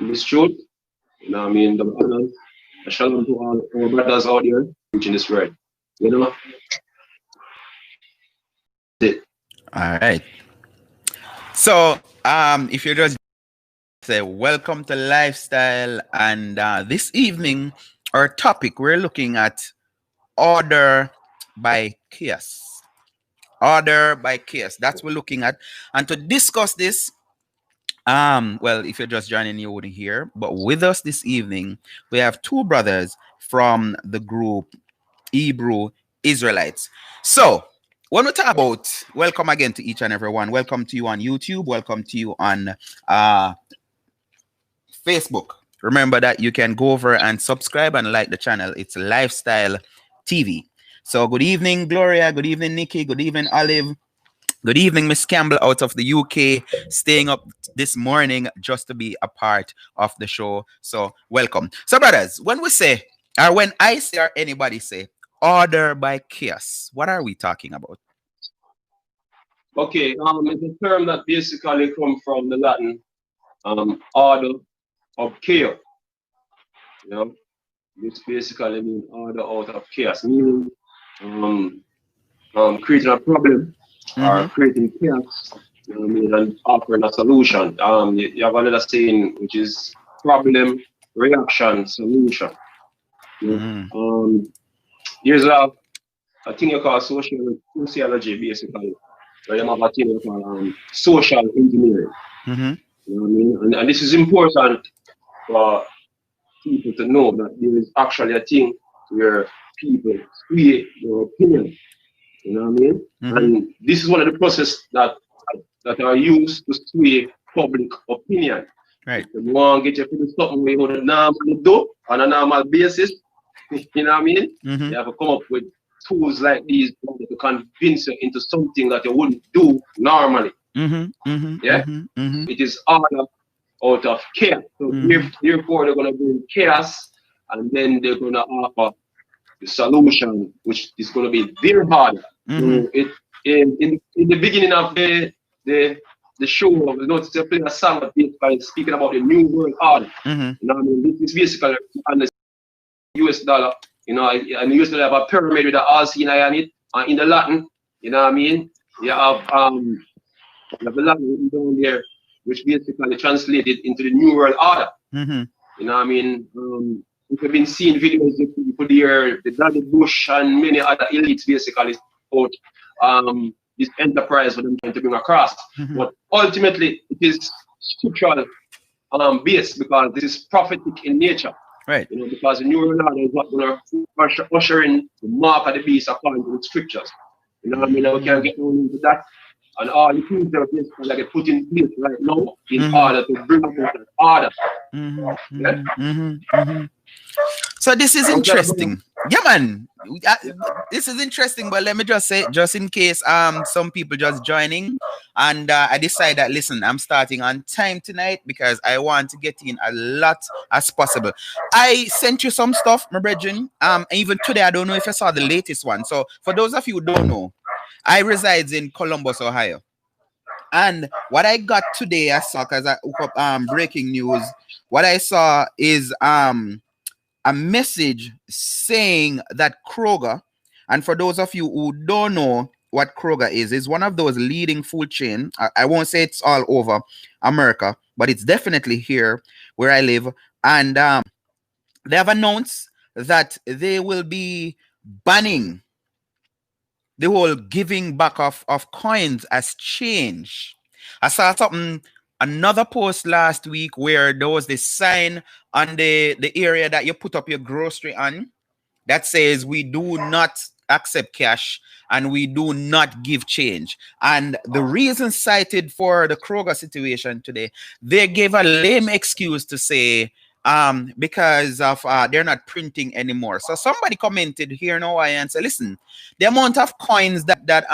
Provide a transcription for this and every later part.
in this truth. You know what I mean? The balance. A shalom to all our brothers out there preaching this word. You know? It. All right. So, if you're just say welcome to Lifestyle, and this evening, our topic we're looking at order by chaos. Order by chaos. That's what we're looking at, and to discuss this, well, if you're just joining, you wouldn't hear, but with us this evening, we have two brothers from the group Hebrew Israelites. So, when we talk about welcome again to each and everyone, welcome to you on YouTube, welcome to you on Facebook. Remember that you can go over and subscribe and like the channel. It's Lifestyle TV. So, good evening, Gloria. Good evening, Nikki. Good evening, Olive. Good evening, Miss Campbell out of the UK, staying up this morning just to be a part of the show. So, welcome. So, brothers, when we say, or when I say, or anybody say, order by chaos, what are we talking about? Okay, it's a term that basically come from the Latin order of chaos. You know, this basically means order out of chaos, meaning creating a problem or creating chaos, you know what I mean, and offering a solution. You have another saying which is problem, reaction, solution. You know? There's a thing you call sociology, basically, where you have a thing you call social engineering. You know what I mean? And this is important for people to know that there is actually a thing where people create their opinion. You know what I mean? And this is one of the processes that are used to sway public opinion. Right. If you want to get you to do something we would normally do on a normal basis, you know what I mean? You have to come up with tools like these to convince you into something that you wouldn't do normally. Yeah? It is order out of chaos. So therefore they're gonna bring chaos, and then they're gonna offer the solution, which is gonna be very hard. So in the beginning of the show, you know, to play a song that basically speaking about the new world order. You know what I mean? This is basically on the US dollar. You know, and the US dollar have a pyramid with the RC on it, and in the Latin, you know what I mean? You have the Latin down there, which basically translated into the New World Order. You know what I mean? If you've been seeing videos of people there, the Daddy Bush and many other elites basically about this enterprise for them trying to bring across. But ultimately, it is scriptural based because this is prophetic in nature. Right. You know, because the New World Order is what going to usher in the mark of the beast according to the scriptures. You know what I mean? Now we can't get into that. And all the things that are basically like put in place right now in order to bring about that order. So this is interesting. Yeah, man. This is interesting, but let me just say, just in case some people just joining, and I decide that, listen, I'm starting on time tonight because I want to get in a lot as possible. I sent you some stuff, my brethren. Even today, I don't know if I saw the latest one. So for those of you who don't know, I reside in Columbus, Ohio. And what I got today, I saw, because I hook up breaking news. What I saw is a message saying that Kroger, and for those of you who don't know what Kroger is one of those leading food chain. I won't say it's all over America, but it's definitely here where I live. And they have announced that they will be banning the whole giving back of coins as change. I saw another post last week where there was this sign on the area that you put up your grocery on that says we do not accept cash and we do not give change. And the reason cited for the Kroger situation today, they gave a lame excuse to say because of they're not printing anymore. So somebody commented here in Hawaii and said, listen, the amount of coins that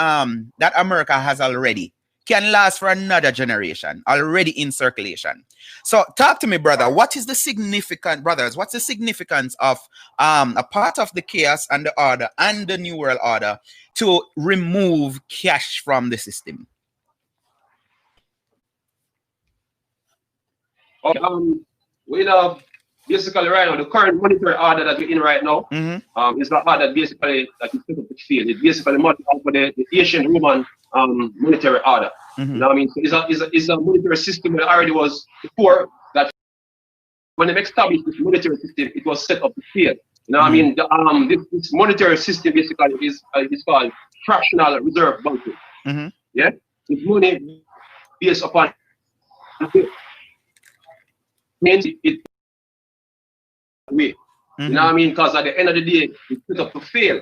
America has already can last for another generation, already in circulation. So talk to me, brother. What is the significant, brothers? What's the significance of a part of the chaos and the order and the New World Order to remove cash from the system? Okay, we have basically right now the current monetary order that we're in right now. Is the order basically that is set up the field. It's basically model for the ancient Roman monetary order. You know what I mean? So it's a monetary system that already was before that. When they established this monetary system, it was set up the field. You know what I mean? This monetary system basically is called fractional reserve banking. Yeah, it's money based upon it way. You know what I mean? Because at the end of the day, it's set up to fail.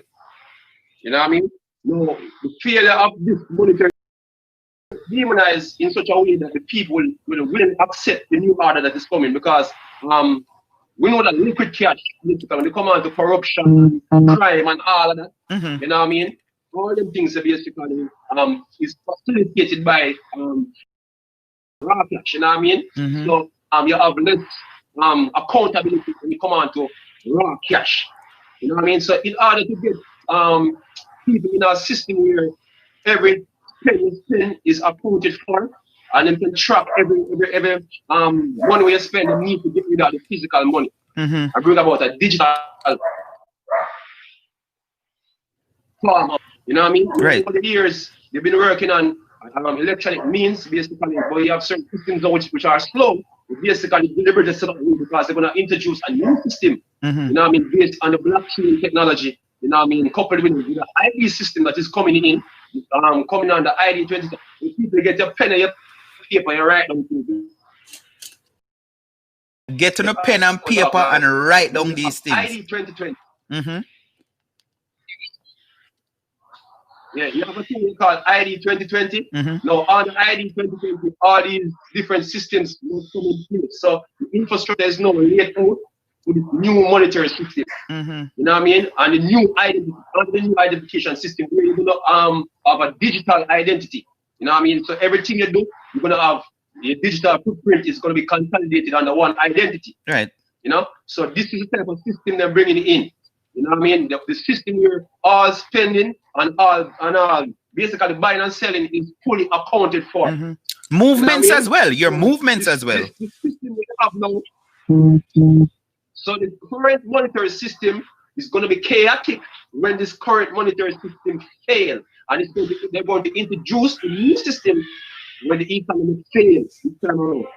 You know what I mean? No, the failure of this monetary demonized in such a way that the people will accept the new order that is coming, because we know that liquid cash, when they come on to corruption, crime, and all of that, you know what I mean? All them things are basically is facilitated by raw cash, you know what I mean? So you have less accountability when you come on to raw cash, you know what I mean? So in order to get people in our system where every penny is accounted for, and then can track every money we spend, and need to get rid of the physical money. I bring about a digital form of, you know what I mean? Right. For the years they've been working on electronic means, basically, but you have certain systems which are slow. Basically, deliberately set up because they're going to introduce a new system, you know what I mean, based on the blockchain technology, you know what I mean, coupled with the ID system that is coming in, coming on the ID 20. People get your pen and your paper and write down things. Get on a pen and paper and write down these things. ID 2020. Yeah, you have a thing called ID 2020. Now, on the ID 2020, all these different systems must come in place. So, the infrastructure is now laid out with this new monetary system. You know what I mean? And the new identification system, where you're going to have a digital identity. You know what I mean? So, everything you do, you're going to have your digital footprint is going to be consolidated under one identity. Right. You know? So, this is the type of system they're bringing in. You know what I mean? The system where all spending and all basically buying and selling is fully accounted for. Movements as well. Your movements as well. The system we have now. So the current monetary system is going to be chaotic when this current monetary system fails, and they're going to introduce a new system when the economy fails this time around.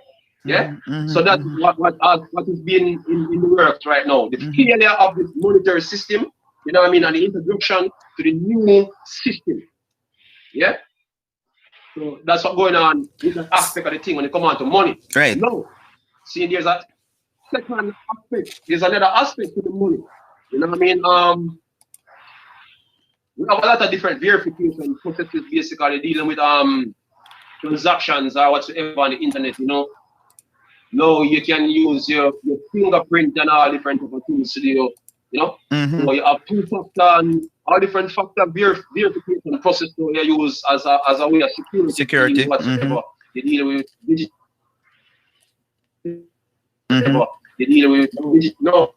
Yeah, so that's what is being in the works right now. The failure of this monetary system, you know what I mean, and the introduction to the new system. Yeah, so that's what's going on with that aspect of the thing when it comes on to money. Right. No, see, there's a second aspect. There's another aspect to the money. You know what I mean? We have a lot of different verification processes, basically dealing with transactions or whatsoever on the internet. You know. No, you can use your fingerprint and all different type of things to do, you know. So you have two-factor and all different factor verification process to you use as a way of security. Whatsoever. You deal with digital. You deal with no.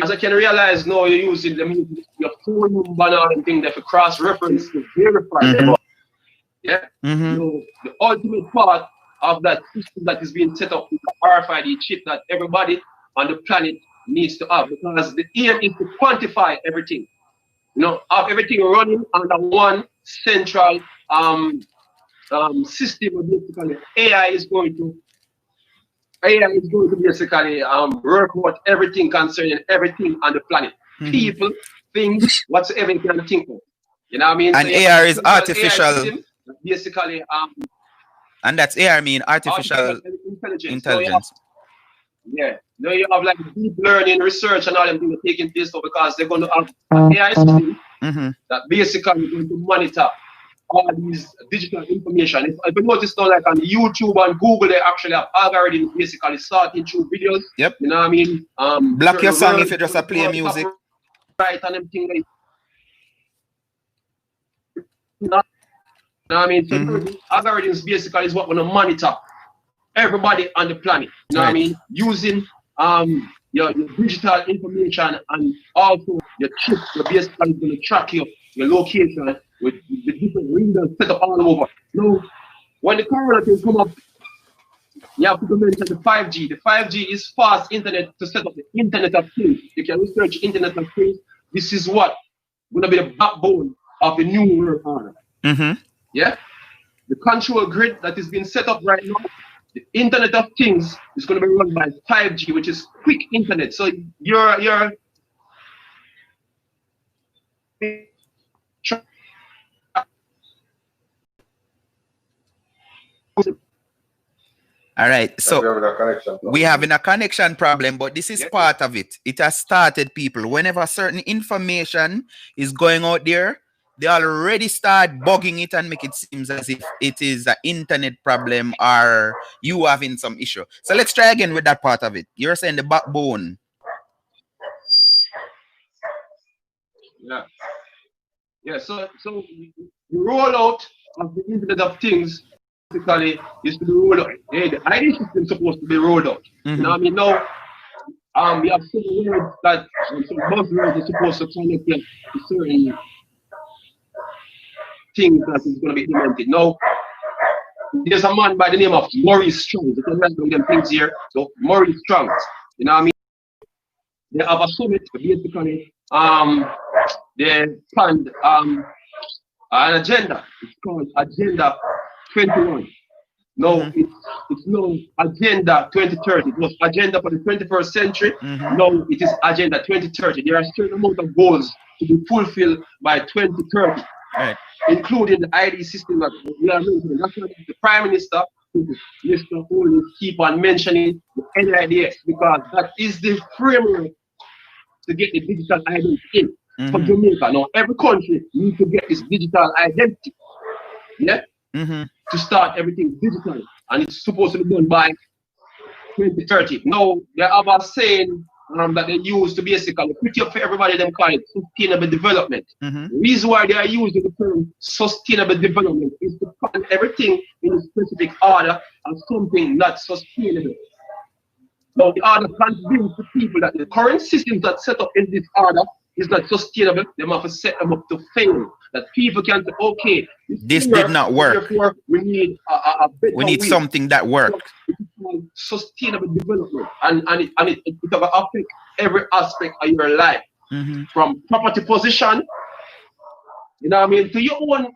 As I can realize, no, you're using your phone number and all them things that for cross-reference to verify. Yeah. So the ultimate part of that system that is being set up with the RFID chip that everybody on the planet needs to have, because the aim is to quantify everything. You know, have everything running under one central system. Basically, AI is going to basically work out everything concerning everything on the planet. People, things, whatsoever you can think of. You know what I mean? And so AI is artificial. AI system, basically, and that's AI, I mean artificial intelligence. Yeah. Now you have like deep learning research and all them things taking place, so because they're going to have an AI system that basically is going to monitor all these digital information. If you notice now, like on YouTube and Google, they actually have algorithms basically sorting through videos. Yep. You know what I mean? Block your song if you just play music. Right, and them things like, you know what I mean? So algorithms basically is what going to monitor everybody on the planet. You know what I mean? Using your digital information and also your chip, you're basically going to track your location with the different windows set up all over. Now, when the corona thing come up, You have to mention the 5G. The 5G is fast internet to set up the Internet of Things. You can research Internet of Things. This is what going to be the backbone of the new world order. Yeah? The control grid that is being set up right now, the Internet of Things is going to be run by 5G, which is quick internet. So you're all right, so we having a connection problem, but this is part of it. It has started, people. Whenever certain information is going out there, they already start bugging it and make it seem as if it is an internet problem or you having some issue. So let's try again with that part of it. You're saying the backbone. Yeah. So the rollout of the Internet of Things basically is to be rolled out. Hey, the ID system is supposed to be rolled out. You know what I mean? Now, we have some words that some buzzwords are supposed to connect to certain things that is going to be implemented. Now, there's a man by the name of Maurice Strong. You can write down them things here. So Maurice Strong, you know what I mean? They have a summit basically. They planned an agenda. It's called Agenda 21. No, it's no Agenda 2030. It was Agenda for the 21st century. No, it is Agenda 2030. There are a certain amount of goals to be fulfilled by 2030, including the ID system that we are mentioning. That's why the Prime Minister, Mr. Holy, keep on mentioning the NIDS, because that is the framework to get the digital identity in for Jamaica. Now, every country needs to get this digital identity. Yeah? To start everything digital, and it's supposed to be done by 2030. Now, they have a saying that they use to basically put up for everybody, them call it sustainable development. The reason why they are using the term sustainable development is to find everything in a specific order and something not sustainable. Now, the order convince the people that the current systems that set up in this order is not sustainable. They have to set them up to fail. That people can say, okay, this did not work. Therefore, we need a better we need way. something that works. So it's called sustainable development, and it will affect every aspect of your life, from property position, you know what I mean, to your own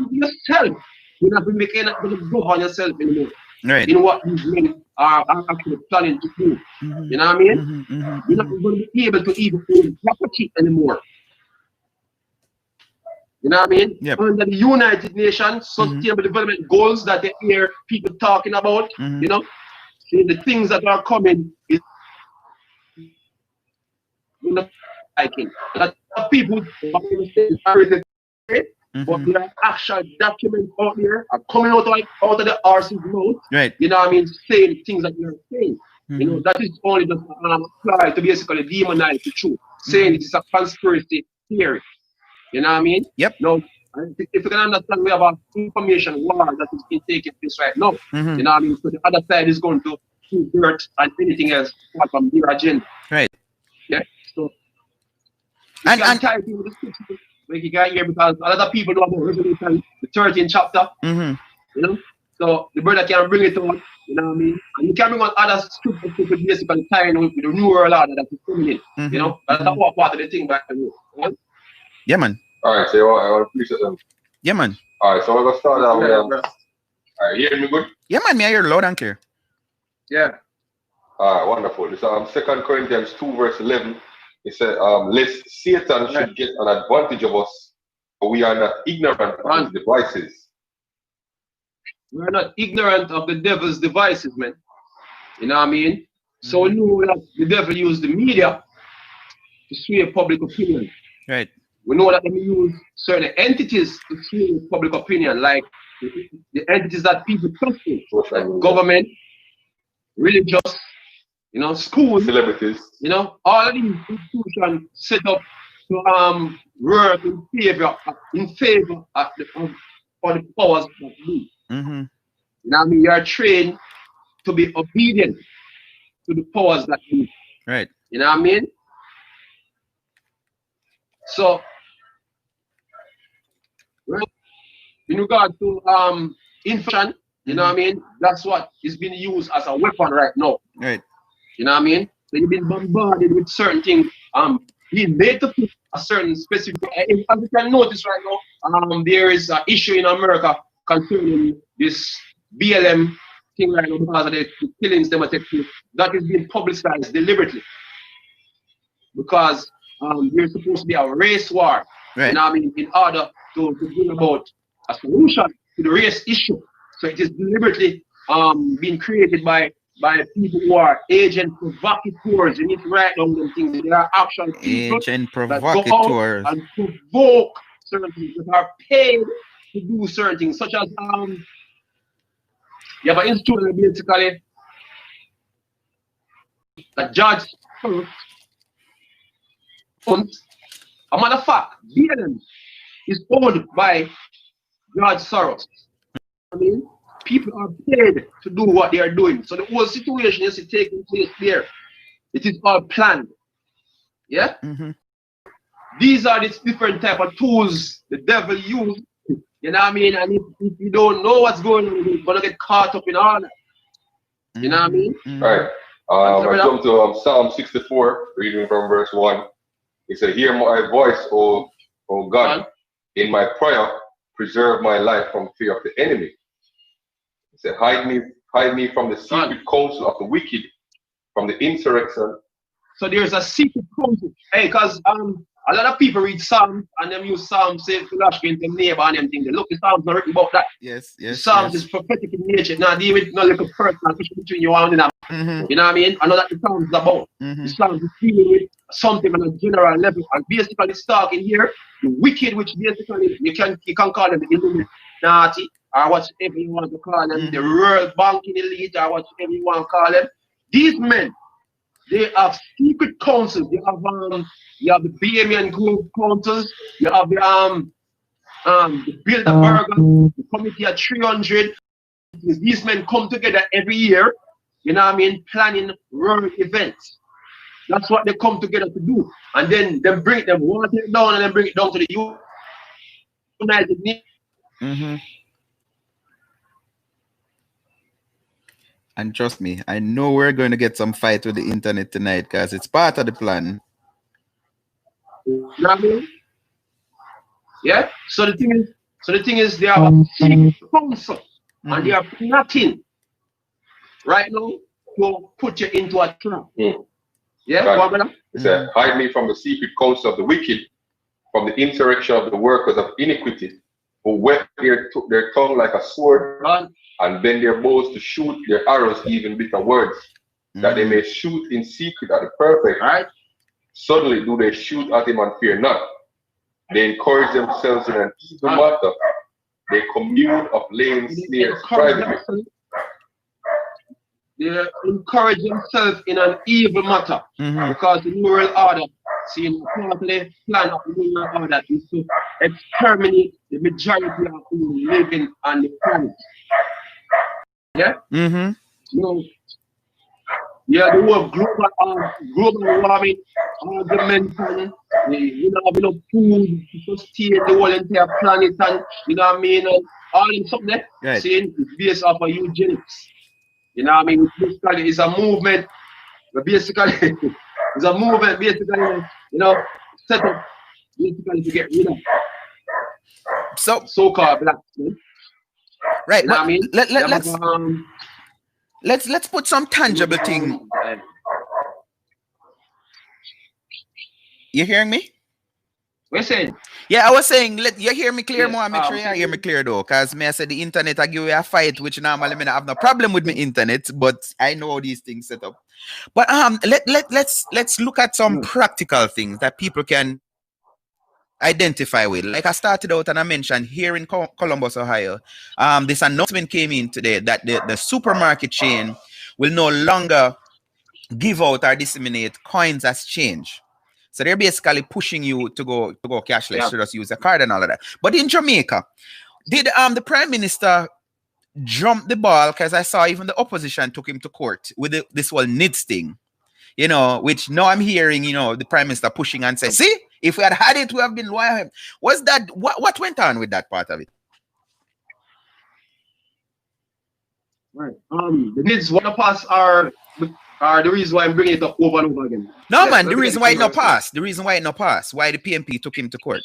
yourself. You're not making it govern yourself anymore. In what these men are actually planning to do. You know what I mean? You're not going to be able to even own property anymore. You know what I mean? Under the United Nations Sustainable Development Goals that they hear people talking about, you know, the things that are coming is liking. That people but there are actual documents out there are coming out of the RC's mouth. You know what I mean? Saying things that you're saying. You know, that is only just applied to basically demonize the truth. Saying it is a conspiracy theory. You know what I mean? Now, if you can understand, we have an information war that is being taking place right now. You know what I mean? So the other side is going to dirt and anything else from their agenda. Yeah. So you can type in the scripture like you got here, because a lot of people know about Revelation, the 13th chapter. You know? So the brother can bring it on, you know what I mean? And you can bring on other scriptures to basically tie in with the new world order that is coming in. You know? That's all part of the thing back then. Yeah, man. Alright, so I want to finish it. Yeah, man. Alright, so we're going to start out with alright, you hear me good? Yeah, man, me I hear loud and clear. Yeah. Alright, wonderful. This 2 Corinthians 2 verse 11. It said, lest Satan should get an advantage of us, but we are not ignorant of his devices. We are not ignorant of the devil's devices, man. You know what I mean? So we know that the devil used the media to sway public opinion. We know that they use certain entities to sway public opinion, like the entities that people trust in, like government, religious, you know, schools, celebrities, you know, all of these institutions set up to work in favor of the powers that be. You know what I mean? You are trained to be obedient to the powers that be. You know what I mean? So, in regard to information, You know what I mean? That's what is being used as a weapon right now. Right. You know what I mean? So you've been bombarded with certain things. Being made to fit a certain specific. As you can notice right now, there is an issue in America concerning this BLM thing right now because of the killings they were taking. That is being publicized deliberately because there's supposed to be a race war. Right. You know what I mean? In order to bring about a solution to the race issue. So it is deliberately being created by people who are agent provocateurs. You need to write down them things. There are actual people agent that go out and provoke certain things that are paid to do certain things, such as you have an institute basically a judge funds. A matter of fact, BLM is owned by George Soros. I mean, people are paid to do what they are doing. So the whole situation is taking place there. It is all planned. Yeah? These are the different type of tools the devil uses. You know what I mean? And if you don't know what's going on, you're going to get caught up in all that. You know what I mean? Right. I come to Psalm 64, reading from verse 1. He said, "Hear my voice, O God, in my prayer, preserve my life from fear of the enemy." He said, hide me from the secret counsel of the wicked, from the insurrection. So there's a secret counsel. Hey, because a lot of people read Psalms and them use Psalms, say, flash into neighbor and them things. Look, the Psalms not written about that. Yes. Psalms is prophetic in nature. Now deal with no little personal issue between you and them. You know what I mean? I know that the Psalms is about. The Psalms is dealing with something on a general level. And basically it's talking here, the wicked, which basically you can call them the Illuminati, or whatever you want to call them, the World Banking elite, or whatever you want to call them. These men, they have secret councils. You have the Bahamian group councils. You have the Bilderberg, the Committee of 300. These men come together every year. You know what I mean? Planning world events. That's what they come together to do. And then they bring them, water it down, and then bring it down to the United Nations. And trust me, I know we're going to get some fight with the internet tonight because it's part of the plan. You know what I mean? Yeah. So the thing is, they have a secret council, and they are plotting right now to put you into a trap. Yeah. He said, hide me from the secret counsel of the wicked, from the insurrection of the workers of iniquity, who whet their tongue like a sword, and bend their bows to shoot their arrows, even bitter words, that they may shoot in secret at the perfect. Right? Suddenly do they shoot at him and fear not. They encourage themselves in an evil matter. They commune of laying snares privately. They encourage themselves in an evil matter because the New World Order, seeing partly plan of the New World Order is to exterminate the majority of people living on the planet. Yeah? Mm-hmm. You know, yeah, the whole global warming, argument, you know, having enough food to sustain the whole entire planet, and you know what I mean, and all in something there, right. Saying it's based off of eugenics. You know what I mean? Basically, it's a movement. Basically, it's a movement. Basically, you know, set up basically to get rid of so-called black men. Right. You know what I mean? Let's put some tangible thing. You hearing me? What you saying? Yeah, I was saying, you hear me clear more? Make sure you hear me clear though, because me I said the internet I give you a fight, which normally I have no problem with my internet, but I know how these things set up. But let's look at some practical things that people can identify with. Like I started out and I mentioned here in Columbus, Ohio, this announcement came in today that the supermarket chain will no longer give out or disseminate coins as change. So they're basically pushing you to go cashless, to just use a card and all of that. But in Jamaica, did the Prime Minister jump the ball? Because I saw even the opposition took him to court with this whole NIDS thing, you know, which now I'm hearing, you know, the Prime Minister pushing and saying, see, if we had it, we have been loyal. Was that what went on with that part of it? Right. The bids want to pass are the reason why I'm bringing it up over and over again. No, man, the reason why it not passed. The reason why it not passed. Why the PMP took him to court.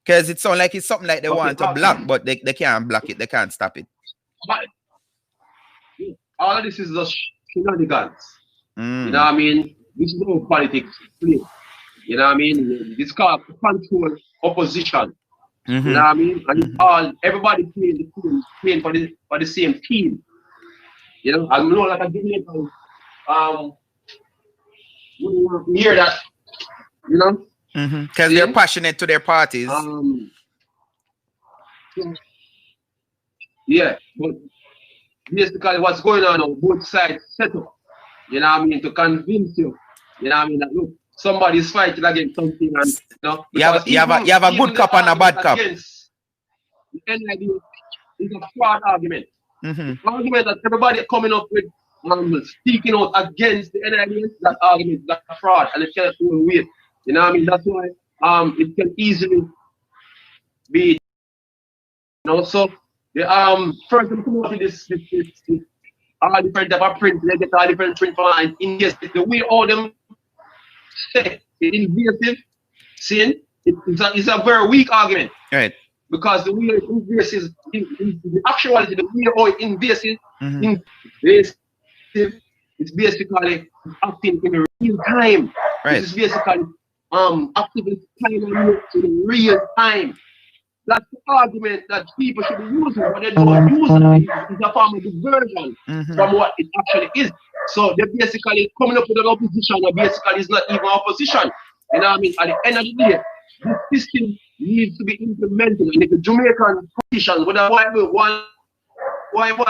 Because it sounds like it's something like they want to block, but they can't block it. They can't stop it. But all of this is just shenanigans. You know what I mean? This is no politics. You know what I mean? This called control opposition. You know what I mean? And everybody playing for the same team. You know, I know like I didn't hear that, you know? Because they're passionate to their parties. Yeah, but basically what's going on both sides set up, you know what I mean, to convince you, you know what I mean, that look, somebody's fighting against something, and you have a good cop and a bad cop. The NID is a fraud argument. Argument that everybody coming up with, speaking out against the NID, that argument, that fraud, and it cannot hold weight. You know what I mean? That's why it can easily be, you know. So the first time come up with this all different type of print, they get all different print from, and in yes, the way all them say invasive, seeing it's a very weak argument. Right. Because the way it invasive, the actuality, the way how it invasive, it's basically acting in real time. Right. This is basically actively tying on to the real time. That's the argument that people should be using, but they don't use it. It's a form of diversion from what it actually is. So they're basically coming up with an opposition that basically is not even opposition. You know what I mean? At the end of the day, this system needs to be implemented. And if the Jamaican politicians, whether one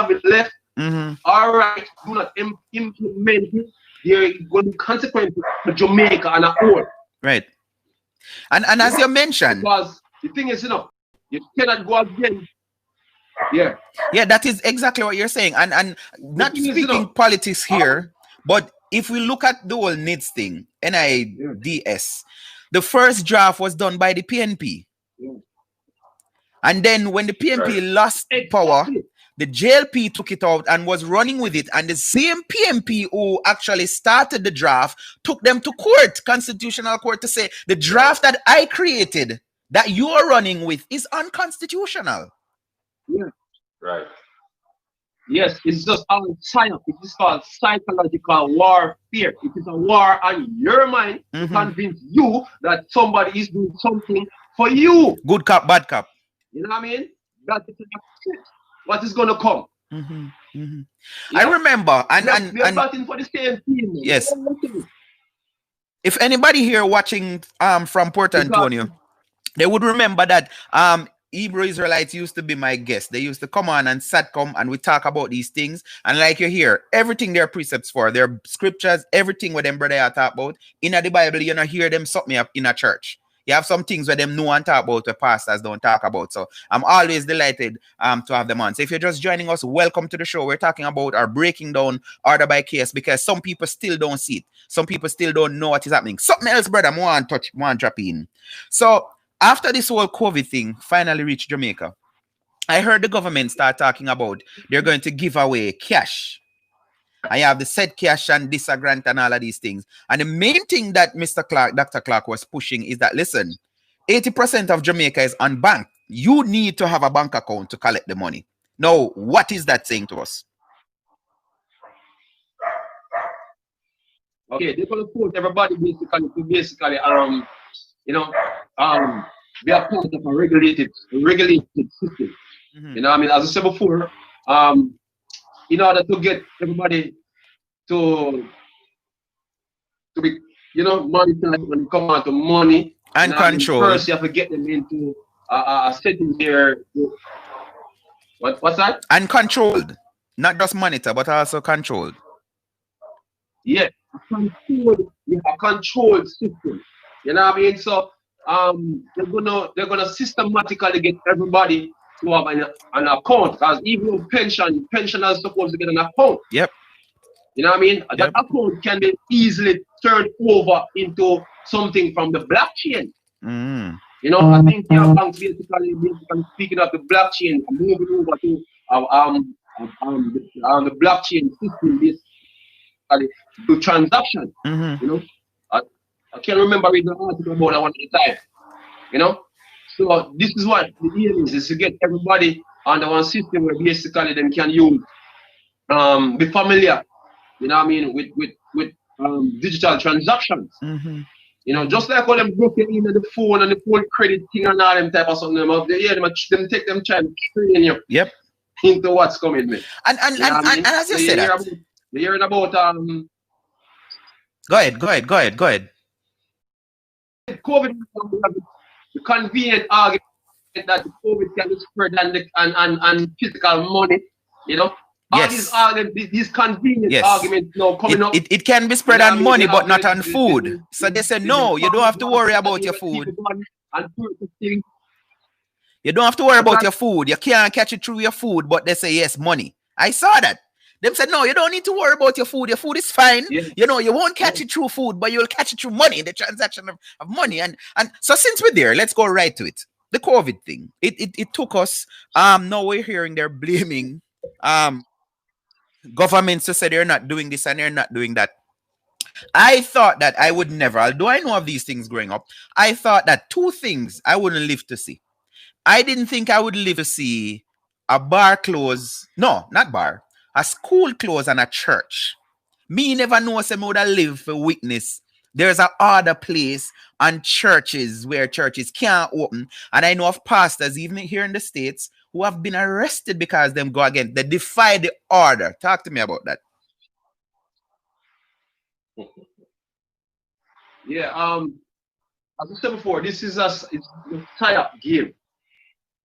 with left, all right, do not implement it, there are going to be consequences for Jamaica and a whole. Right. And as you mentioned, because the thing is, you know, you cannot go again. Yeah. Yeah, that is exactly what you're saying. And not speaking politics here, but if we look at the whole NIDS thing, NIDS, the first draft was done by the PNP. And then when the PNP lost power, the JLP took it out and was running with it. And the same PNP who actually started the draft took them to court, constitutional court, to say the draft that I created, that you are running with, is unconstitutional. Yeah. Right. Yes, it's just all science. It is called psychological warfare. It is a war on your mind to convince you that somebody is doing something for you. Good cop, bad cop. You know what I mean? That is what is going to come. I remember, and we are batting for the same team. Yes. If anybody here watching from Port Antonio, they would remember that Hebrew Israelites used to be my guests. They used to come on and come and we talk about these things. And like you hear, everything there are precepts for, their scriptures, everything with them brother I talk about. In the Bible, you know, hear them something up in a church. You have some things where them know and talk about, where pastors don't talk about. So I'm always delighted to have them on. So if you're just joining us, welcome to the show. We're talking about our breaking down order by case, because some people still don't see it. Some people still don't know what is happening. Something else, brother, I want to drop in. So after this whole COVID thing finally reached Jamaica, I heard the government start talking about they're going to give away cash. I have the said cash and this a grant and all of these things. And the main thing that Dr. Clark was pushing is that, listen, 80% of Jamaica is unbanked. You need to have a bank account to collect the money. Now, what is that saying to us? Okay, they're going to force everybody basically, you know, we are part of a regulated system. You know what I mean? As I said before, in order to get everybody to be, you know, monetized when it comes out to money and control. First, you have to get them into a setting there. What's that? And controlled, not just monitor, but also controlled. Yeah, a controlled system. You know what I mean? So they're gonna systematically get everybody to have an account, because even with pensioners supposed to get an account. Yep. You know what I mean? Yep. That account can be easily turned over into something from the blockchain. You know, I think banks basically speaking of the blockchain, moving over to the blockchain system is do transaction. You know, I can't remember reading the article about that one at the time. You know, so this is what the aim is to get everybody under one system where basically them can use be familiar, you know what I mean, with digital transactions. You know, just like all them broken in the phone and the phone credit thing and all them type of something. Them take them try to train you. Yep. Into what's coming, man. And as you said that. You're hearing about Go ahead. COVID, the convenient argument that the COVID can be spread and physical money, you know. All these convenient arguments now coming up. It can be spread on money, but not on food. So they say, no, you don't have to worry about your food. You don't have to worry about your food. You can't catch it through your food, but they say, yes, money. I saw that. Them said, no, you don't need to worry about your food. Your food is fine. Yeah. You know, you won't catch it through food, but you'll catch it through money, the transaction of money. And so since we're there, let's go right to it. The COVID thing. It took us, now we're hearing they're blaming governments to say they're not doing this and they're not doing that. I thought that I would never, although I know of these things growing up, I thought that two things I wouldn't live to see. I didn't think I would live to see a bar close. No, not bar. A school close and a church. Me never know some would have lived for witness. There's a other place and churches where churches can't open. And I know of pastors, even here in the States, who have been arrested because them go against. They defy the order. Talk to me about that. Yeah, as I said before, this is it's a tie-up game.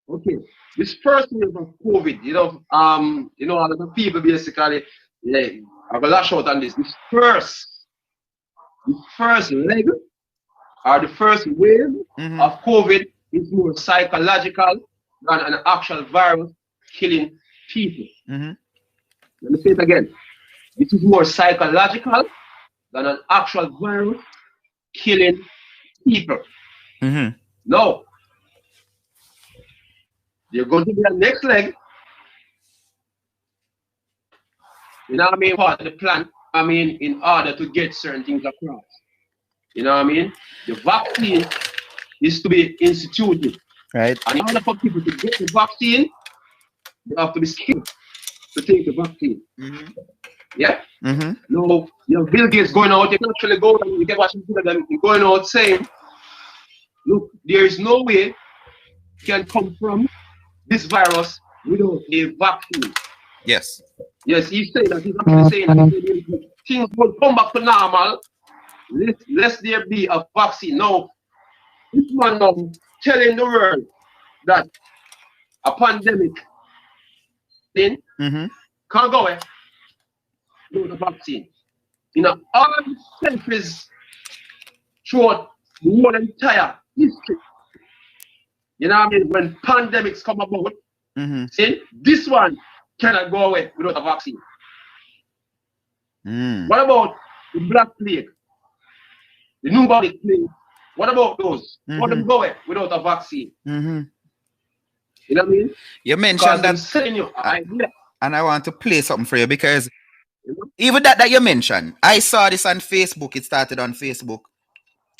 Okay, this first wave of COVID, you know, a lot of people basically have a lash out on this. This first leg or the first wave of COVID is more psychological than an actual virus killing people. Let me say it again. This is more psychological than an actual virus killing people. No. You're going to be a next leg. You know what I mean? Part of the plan, I mean, in order to get certain things across. You know what I mean? The vaccine is to be instituted. Right. And in order for people to get the vaccine, they have to be skilled to take the vaccine. Yeah? No, you know, Bill Gates going out, you can actually go and you get watching them going out saying, look, there is no way can come from this virus without a vaccine. Yes. Yes, he's saying that. He's actually saying that things will come back to normal lest there be a vaccine. Now, this man now telling the world that a pandemic thing can't go away without a vaccine. You know, all countries throughout the whole entire history. You know what I mean? When pandemics come about, see, this one cannot go away without a vaccine. What about the Black Plague? The pneumonic plague? What about those? How them go away without a vaccine? You know what I mean? You mentioned that, and I want to play something for you because even that you mentioned, I saw this on Facebook. It started on Facebook.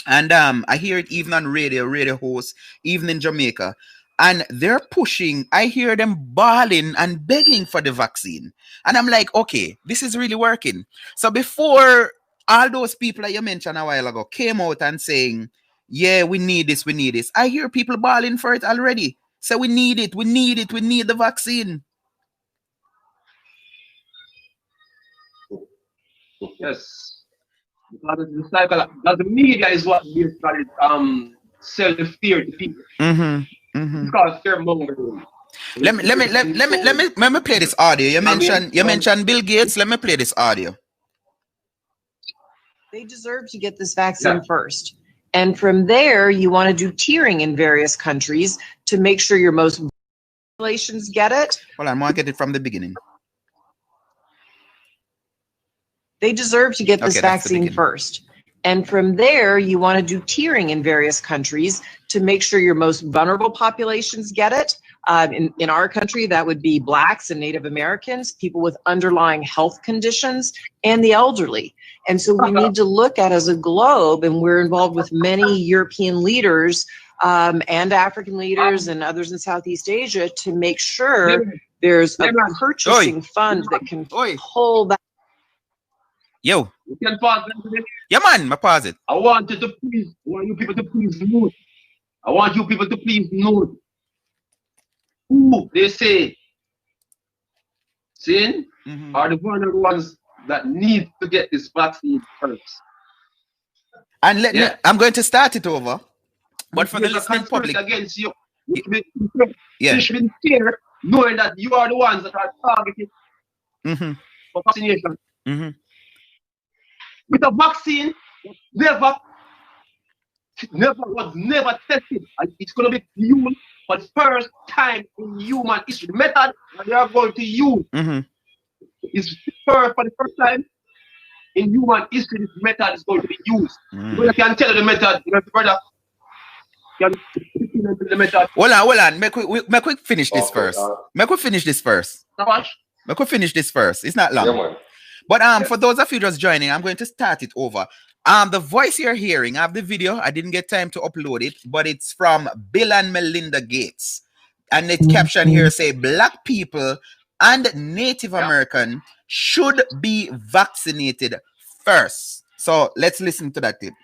And I hear it even on radio hosts, even in Jamaica. And they're pushing, I hear them bawling and begging for the vaccine. And I'm like, okay, this is really working. So before all those people that you mentioned a while ago came out and saying, yeah, we need this, I hear people bawling for it already. So we need it, we need the vaccine. Yes. Because the media is what basically sell the fear to people. It's called fear mongering. Let me play this audio. You mentioned Bill Gates. Let me play this audio. They deserve to get this vaccine first. And from there, you want to do tiering in various countries to make sure your most populations get it. Hold on, I want to get it from the beginning. They deserve to get this vaccine first. And from there, you want to do tiering in various countries to make sure your most vulnerable populations get it, In our country, that would be Blacks and Native Americans, people with underlying health conditions, and the elderly. And so we need to look at as a globe, and we're involved with many European leaders and African leaders and others in Southeast Asia to make sure there's a purchasing fund that can pull that. Yo. You can pause it. Yeah, man, I pause it. I want you people to please note. I want you people to please note who they say are the vulnerable ones that need to get this vaccine first. And I'm going to start it over. But for the listening public against you, you should be fair, knowing that you are the ones that are targeted for vaccination. With a vaccine, never tested. And it's going to be used for the first time in human history. The method that they are going to use is for the first time in human history. This method is going to be used. But I can tell you the method, brother. Hold on. Make we finish this first. Make we finish this first. It's not long. Yeah, but for those of you just joining, I'm going to start it over. The voice you're hearing, I have the video. I didn't get time to upload it, but it's from Bill and Melinda Gates. And the caption here say, Black people and Native American should be vaccinated first. So let's listen to that tip.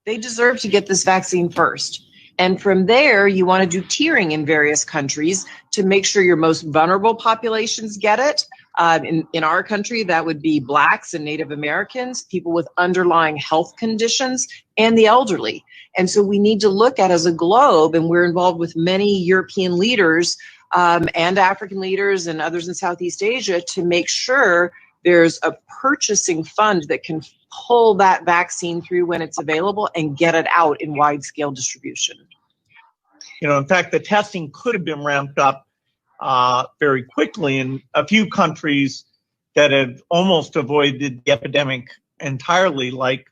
They deserve to get this vaccine first. And from there, you want to do tiering in various countries to make sure your most vulnerable populations get it. In our country, that would be Blacks and Native Americans, people with underlying health conditions, and the elderly. And so we need to look at as a globe, and we're involved with many European leaders and African leaders and others in Southeast Asia to make sure there's a purchasing fund that can pull that vaccine through when it's available and get it out in wide scale distribution. You know, in fact, the testing could have been ramped up very quickly in a few countries that have almost avoided the epidemic entirely, like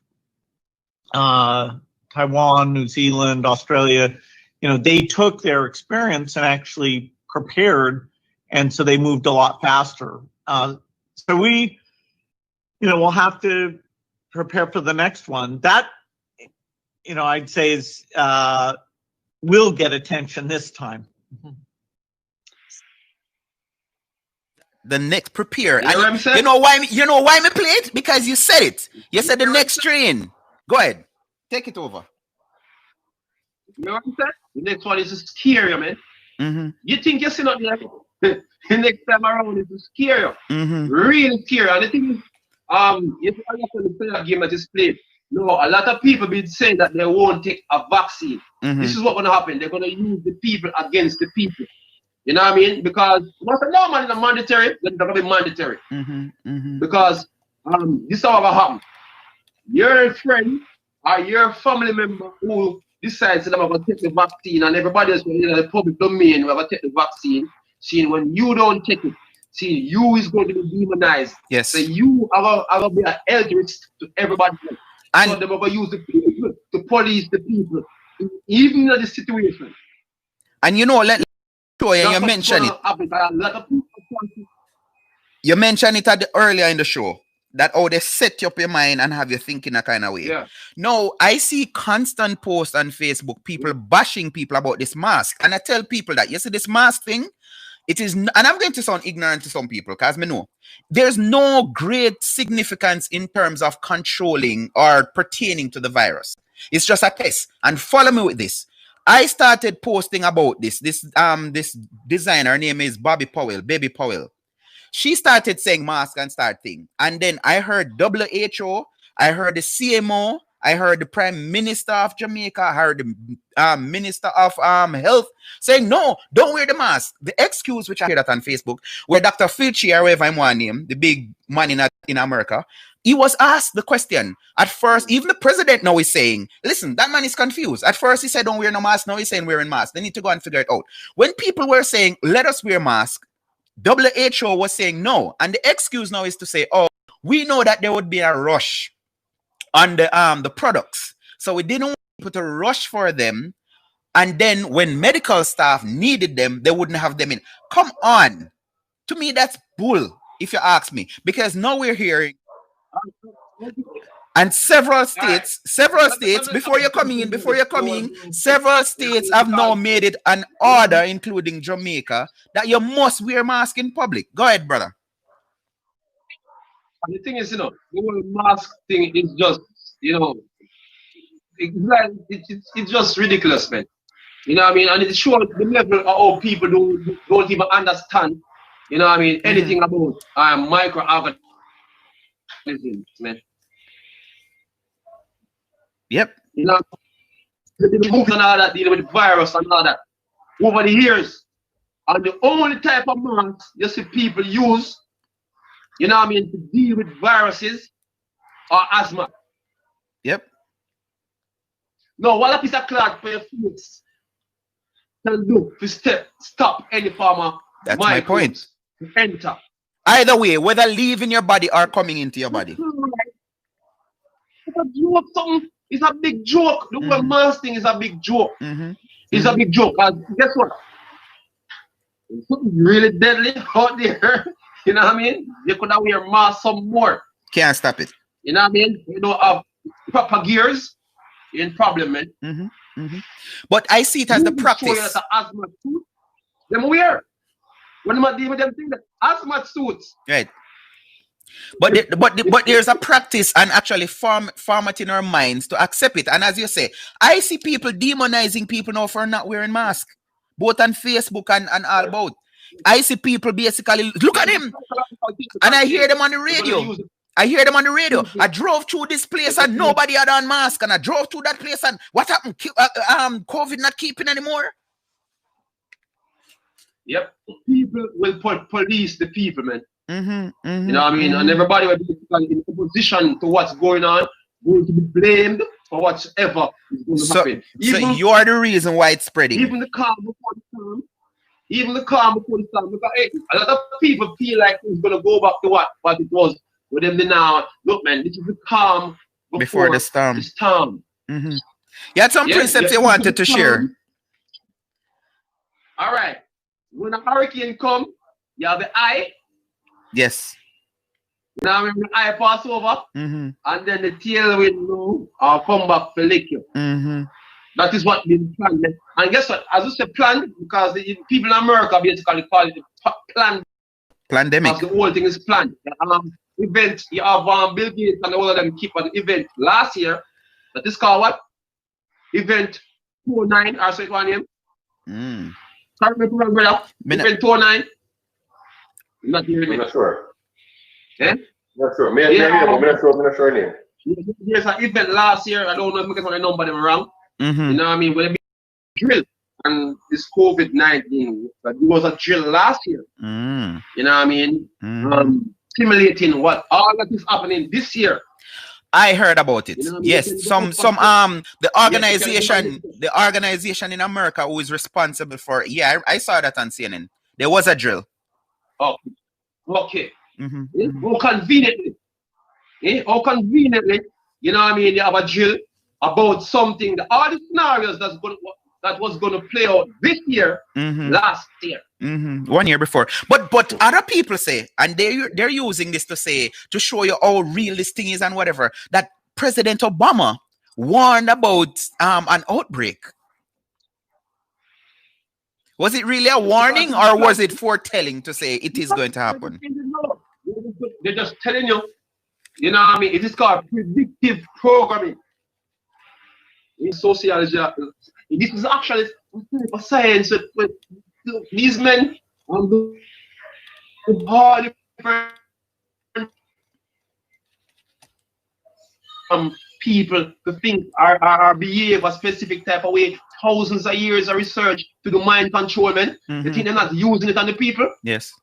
Taiwan, New Zealand, Australia. You know, they took their experience and actually prepared, and so they moved a lot faster. So we, we'll have to prepare for the next one. That, I'd say is will get attention this time. The next prepare. You know what I'm saying? You know why me play it? Because you said it. You said the next strain. Go ahead. Take it over. You know what I'm saying? The next one is scary, man. You think you're not like the next time around is scary. Really scary. And the thing is, you play that game that is played. No, a lot of people been saying that they won't take a vaccine. This is what's gonna happen. They're gonna use the people against the people. You know what I mean? Because what's the normal in a mandatory, then they're gonna be mandatory. Because this is how it happen. Your friend or your family member who decides that I'm gonna take the vaccine, and everybody else in the public domain will take the vaccine. Seeing when you don't take it, see you is going to be demonized. Yes. So you are going to be an health risk to everybody else. And so they're going to use the people to police the people, even in the situation. And let show you, you mentioned it. You mentioned it earlier in the show. That they set up your mind and have you thinking a kind of way. Yeah. No, I see constant posts on Facebook, people bashing people about this mask. And I tell people that, you see this mask thing, it is, and I'm going to sound ignorant to some people because I know there's no great significance in terms of controlling or pertaining to the virus. It's just a test. And follow me with this. I started posting about this. This designer, her name is Baby Powell. She started saying mask and start thing. And then I heard WHO, I heard the CMO, I heard the Prime Minister of Jamaica, I heard the Minister of Health saying, no, don't wear the mask. The excuse, which I heard that on Facebook, where Dr. Fauci, or whatever I'm want to name, the big man in America, he was asked the question. At first, even the president now is saying, listen, that man is confused. At first, he said, don't wear no mask. Now he's saying wearing mask. They need to go and figure it out. When people were saying, let us wear mask, WHO was saying no. And the excuse now is to say, oh, we know that there would be a rush on the products. So we didn't want people to rush for them And then when medical staff needed them, they wouldn't have them in. Come on. To me, that's bull, if you ask me. Because now we're hearing, and several states, before you're coming in, several states have now made it an order, including Jamaica, that you must wear a mask in public. Go ahead, brother. And the thing is, the whole mask thing is just, it's like, it's just ridiculous, man. You know what I mean? And it shows the level of how people don't even understand, anything about microorganisms, man. Yep. The books and all that, dealing with virus and all that, over the years. And the only type of mask you see people use, to deal with viruses or asthma. Yep. No, what a piece of cloth for your face can do to stop any form of That's my point. To enter. Either way, whether leaving your body or coming into your body. It's a joke, something. It's a big joke. The whole mask thing is a big joke. It's a big joke. And guess what? It's something really deadly out there. You know what I mean? You could have wear mask some more. Can't stop it. You know what I mean? You don't have proper gears. You're in problem, man. But I see it as the practice. That's an asthma suit. Them wear. When I'm dealing with them things, asthma suits. Right. But there's a practice and actually formatting our minds to accept it. And as you say, I see people demonizing people now for not wearing masks, both on Facebook and all about. I see people basically look at him, and I hear them on the radio. I drove through this place and nobody had on mask, and I drove through that place and what happened? COVID not keeping anymore. Yep, people will police the people, man. You know what I mean? And everybody will be in opposition to what's going on, going to be blamed for whatever is going to happen. So you are the reason why it's spreading. Even the calm before the storm. Because a lot of people feel like it's going to go back to what it was with them now. Look, man, this is the calm before the storm. You had some precepts you wanted to share. All right. When a hurricane comes, you have the eye. Yes. Now when the eye pass over, and then the tailwind will come back to lick you. That is what been planned. And guess what? As you say, planned, because the people in America basically call it the pandemic. Because the whole thing is planned. Event, you have Bill Gates and all of them keep an event last year. That is called what? Event 29 or so it was name. Can't remember, brother. Event 29. Not hearing me. I'm not sure. Eh? Not sure. I'm not sure name. There's an event last year. I don't know if I number them wrong. You know what I mean? When they be drill and this COVID-19, but it was a drill last year. You know what I mean? Simulating what all that is happening this year. I heard about it. You know, yes, the organization in America who is responsible for. Yeah, I saw that on CNN. There was a drill. Okay. How conveniently, how conveniently, you know what I mean? You have a drill about something. All the scenarios that was going to play out this year, last year. 1 year before. But other people say, and they're using this to show you how real this thing is and whatever, that President Obama warned about an outbreak. Was it really a warning, or was it foretelling to say it is going to happen? They're just telling you, you know what I mean? It is called predictive programming. In sociology, this is actually a science. These men all different people to think or behave a specific type of way. Thousands of years of research to do mind control, man. They think they're not using it on the people. Yes.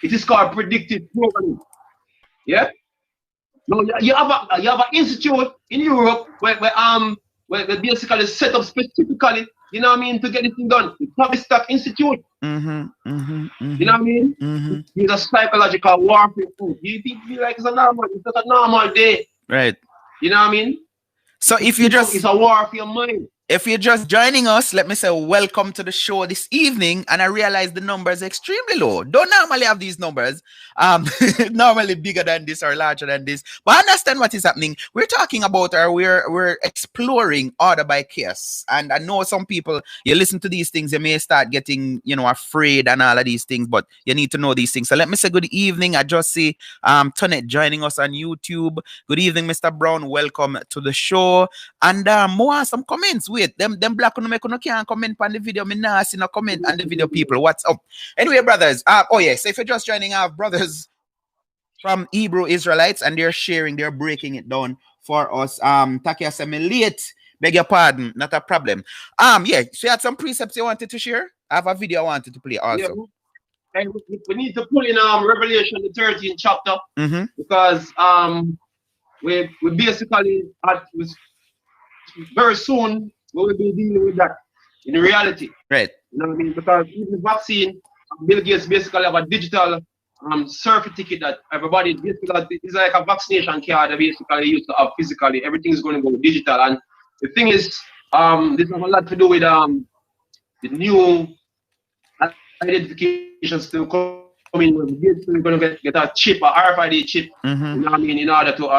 It is called predictive programming. Yeah. No, you have an institute in Europe where basically set up specifically, you know what I mean, to get this thing done. The Tavistock Institute. You know what I mean? It's a psychological warfare. You think like it's not a normal day. Right. You know what I mean? So if you just, it's a war for your mind. If you're just joining us, let me say welcome to the show this evening. And I realize the number is extremely low. Don't normally have these numbers. Normally bigger than this or larger than this. But I understand what is happening. We're talking about, or we're exploring order by case. And I know some people, you listen to these things, you may start getting, afraid and all of these things, but you need to know these things. So let me say good evening. I just see Tonette joining us on YouTube. Good evening, Mr. Brown. Welcome to the show. And more some comments. Wait, them black no can't comment on the video. Me nah see no comment on the video, people. What's up? Anyway, brothers. Oh yes, so if you're just joining our brothers from Hebrew Israelites, and they're breaking it down for us. Takia said me late. Beg your pardon, not a problem. Yeah, so you had some precepts you wanted to share? I have a video I wanted to play also. Yeah, and we need to pull in Revelation the 13th chapter because we basically very soon we will be dealing with that in reality. Right. You know what I mean? Because even the vaccine, Bill Gates basically have a digital certificate that everybody basically is like a vaccination card that basically used to have physically. Everything is going to go digital. And the thing is, this has a lot to do with the new identification still coming. We're going to get a chip, a RFID chip. You know what I mean? In order to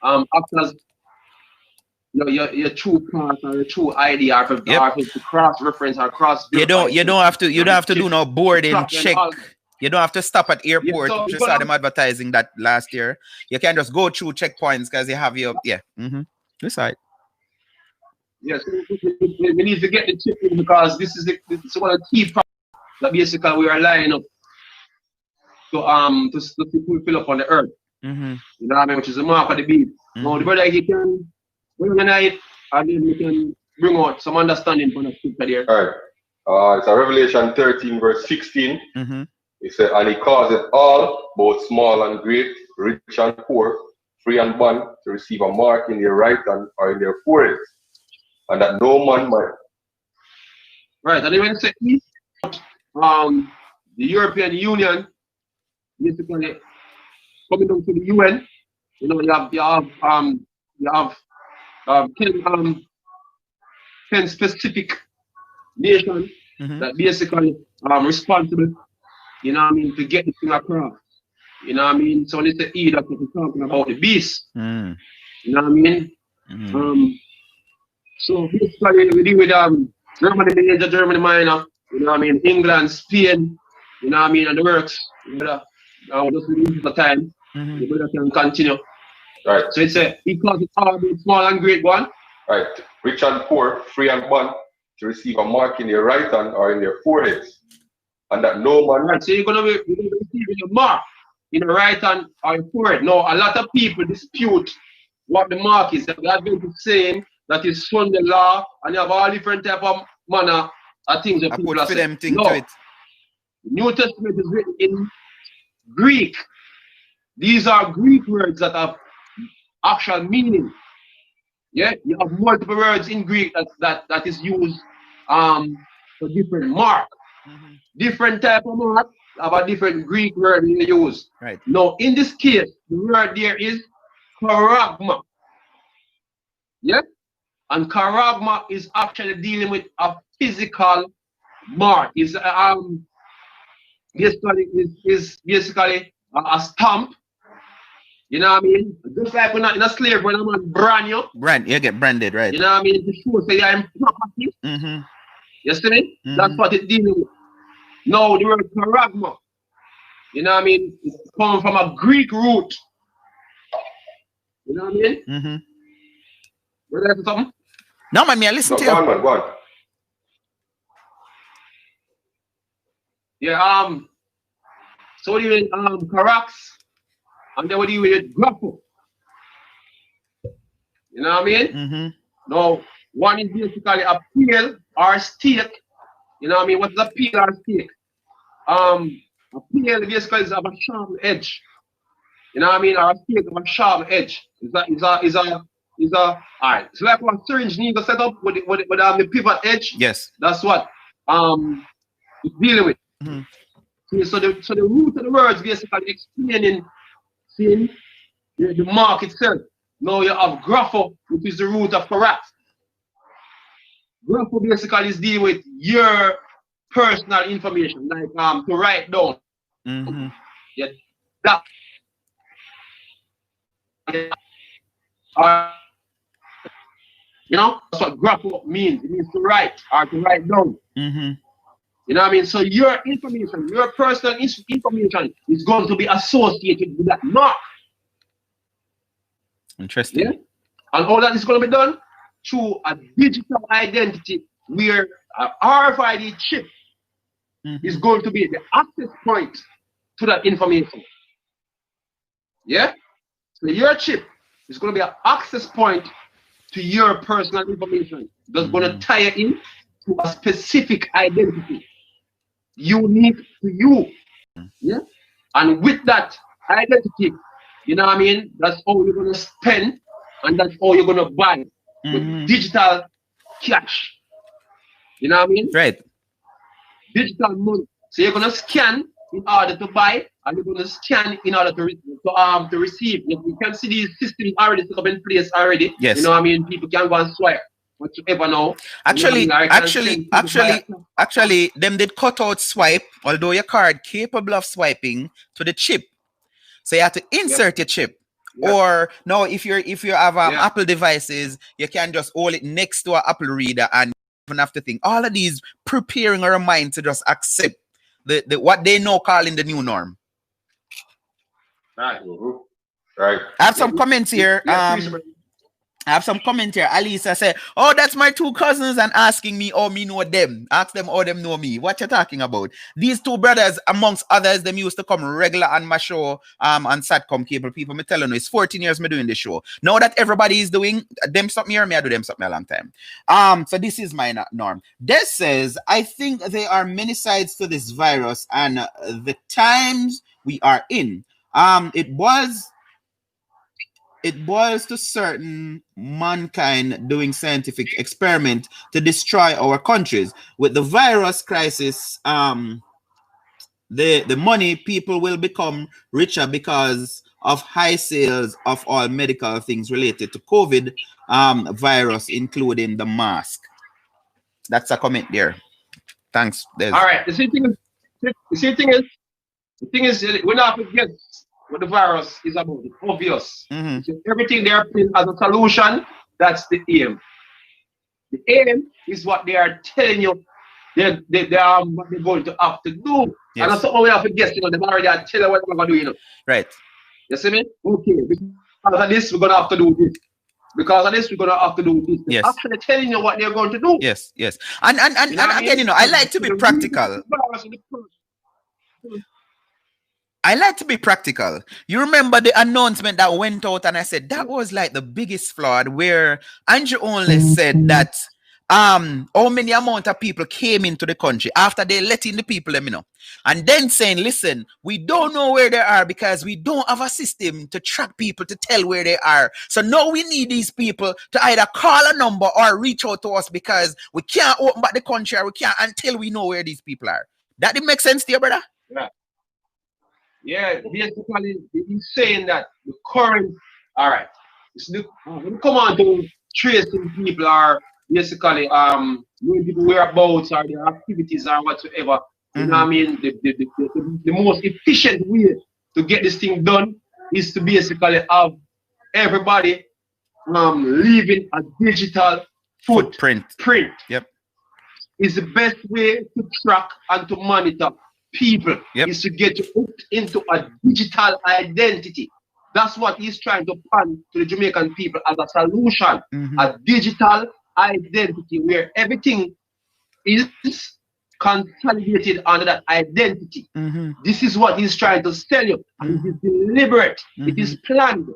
act as your true pass or your true ID or to cross reference or cross. You don't have to do no boarding check. You don't have to stop at airport. You just saw them advertising that last year. You can just go through checkpoints because you have your This right. Yes, we need to get the chip in because this is one of the key problems that basically we are lining up to fulfill up on the earth. You know what I mean? Which is the mark of the beast. Now the brother he can organize and then we can bring out some understanding from the scripture there. All right. It's a Revelation 13 verse 16. It said, and he causeth all, both small and great, rich and poor, free and bond, to receive a mark in their right hand or in their foreheads, and that no man might. Right, and even say the European Union basically coming down to the UN. You have 10 specific nations that basically responsible, you know what I mean, to get the thing across. You know what I mean? So when it's the E, that's what we're talking about, the beast. You know what I mean? So basically we deal with Germany major, Germany minor, you know what I mean, England, Spain, you know what I mean, and the works. Just leave the time. The brother can continue. Right. So it's he calls it all small and great one. Right. Rich and poor, free and bond, to receive a mark in their right hand or in their foreheads, and that no man. Right. So you're gonna be receiving a mark in the right hand or your forehead. Now a lot of people dispute what the mark is. That God is saying that is from the law, and you have all different type of manner of things that people are saying. No. The New Testament is written in Greek. These are Greek words that have actual meaning. Yeah, you have multiple words in Greek that is used for different mark. Different type of mark have a different Greek word you use. Right. Now, in this case, the word there is charagma. Yeah, and charagma is actually dealing with a physical mark. Is basically a stamp. You know what I mean? Just like when in a slave, when a man brand you. You get branded, right? You know what I mean? To show say you're in property. You see me? That's what it's dealing with. Now the word charagma, you know what I mean? It's coming from a Greek root. You know what I mean? You ready for something? No, man, I listen to you. Go on. Yeah, so what do you mean? Carax, and then what do you mean? Grapple. You know what I mean? Now, one is basically a peel or a stake. You know what I mean? What is a peel or a stake? A peel basically is of a sharp edge. You know what I mean? Or a stake of a sharp edge. Is a alright. So like what syringe needs to set up with the pivot edge. Yes. That's what it's dealing with. So the root of the words basically explaining the mark itself. Now you have grapho, which is the root of correct. Graph basically is dealing with your personal information, like to write down. Yeah, that. You know, that's what graph means. It means to write or to write down. You know what I mean? So your information, your personal information is going to be associated with that mark. Interesting. Yeah? And all that is going to be done through a digital identity where an RFID chip is going to be the access point to that information. Yeah? So your chip is going to be an access point to your personal information. That's going to tie it in to a specific identity, unique to you. Yeah? And with that identity, you know what I mean? That's how you're going to spend and that's how you're going to buy with digital cash. You know what I mean? Right. Digital money. So you're going to scan in order to buy and you're going to scan in order to receive. You can see these systems already set up in place already. Yes. You know what I mean? People can go and swipe. What you ever know. Actually, you know I mean? actually, them did cut out swipe, although your card capable of swiping to the chip. So you have to insert your chip. Or no, if you have Apple devices, you can just hold it next to an Apple reader and even have to think. All of these preparing our mind to just accept the what they know calling the new norm. Right. Right. I have some comments here. I have some comment here. Alisa said, "Oh, that's my two cousins and asking me, oh, me know them. Ask them, oh, them know me. What you talking about? These two brothers, amongst others, them used to come regular on my show on Satcom Cable People. Me telling you, it's 14 years me doing this show. Now that everybody is doing them something here, me I do them something a long time. So this is my norm. Des says, I think there are many sides to this virus and the times we are in. It boils to certain mankind doing scientific experiment to destroy our countries. With the virus crisis, the money people will become richer because of high sales of all medical things related to COVID virus, including the mask. That's a comment there. Thanks, Des. All right. The thing is, we're not forget what the virus is about. It's obvious. So everything they are putting as a solution, that's the aim. The aim is what they are telling you they're going to have to do. Yes. And that's all we have to guess, they've already tell you what they're going to do, Right. You see me? Okay, because of this, we're going to have to do this. Because of this, we're going to have to do this. They're actually telling you what they're going to do. Yes. And again, I like to be practical. I like to be practical. You remember the announcement that went out and I said that was like the biggest fraud where Andrew only said that how many amount of people came into the country after they let in the people, let me know. And then saying, listen, we don't know where they are because we don't have a system to track people to tell where they are. So now we need these people to either call a number or reach out to us because we can't open back the country or we can't until we know where these people are. That didn't make sense to you, brother? Yeah, basically, he's saying that the current, all right, when you come on to tracing people are basically knowing people whereabouts or their activities or whatsoever, you know what I mean? The most efficient way to get this thing done is to basically have everybody leaving a digital footprint. Yep. Is the best way to track and to monitor people is to get hooked into a digital identity. That's what he's trying to pan to the Jamaican people as a solution, a digital identity where everything is consolidated under that identity. This is what he's trying to sell you. And it is deliberate. It is planned.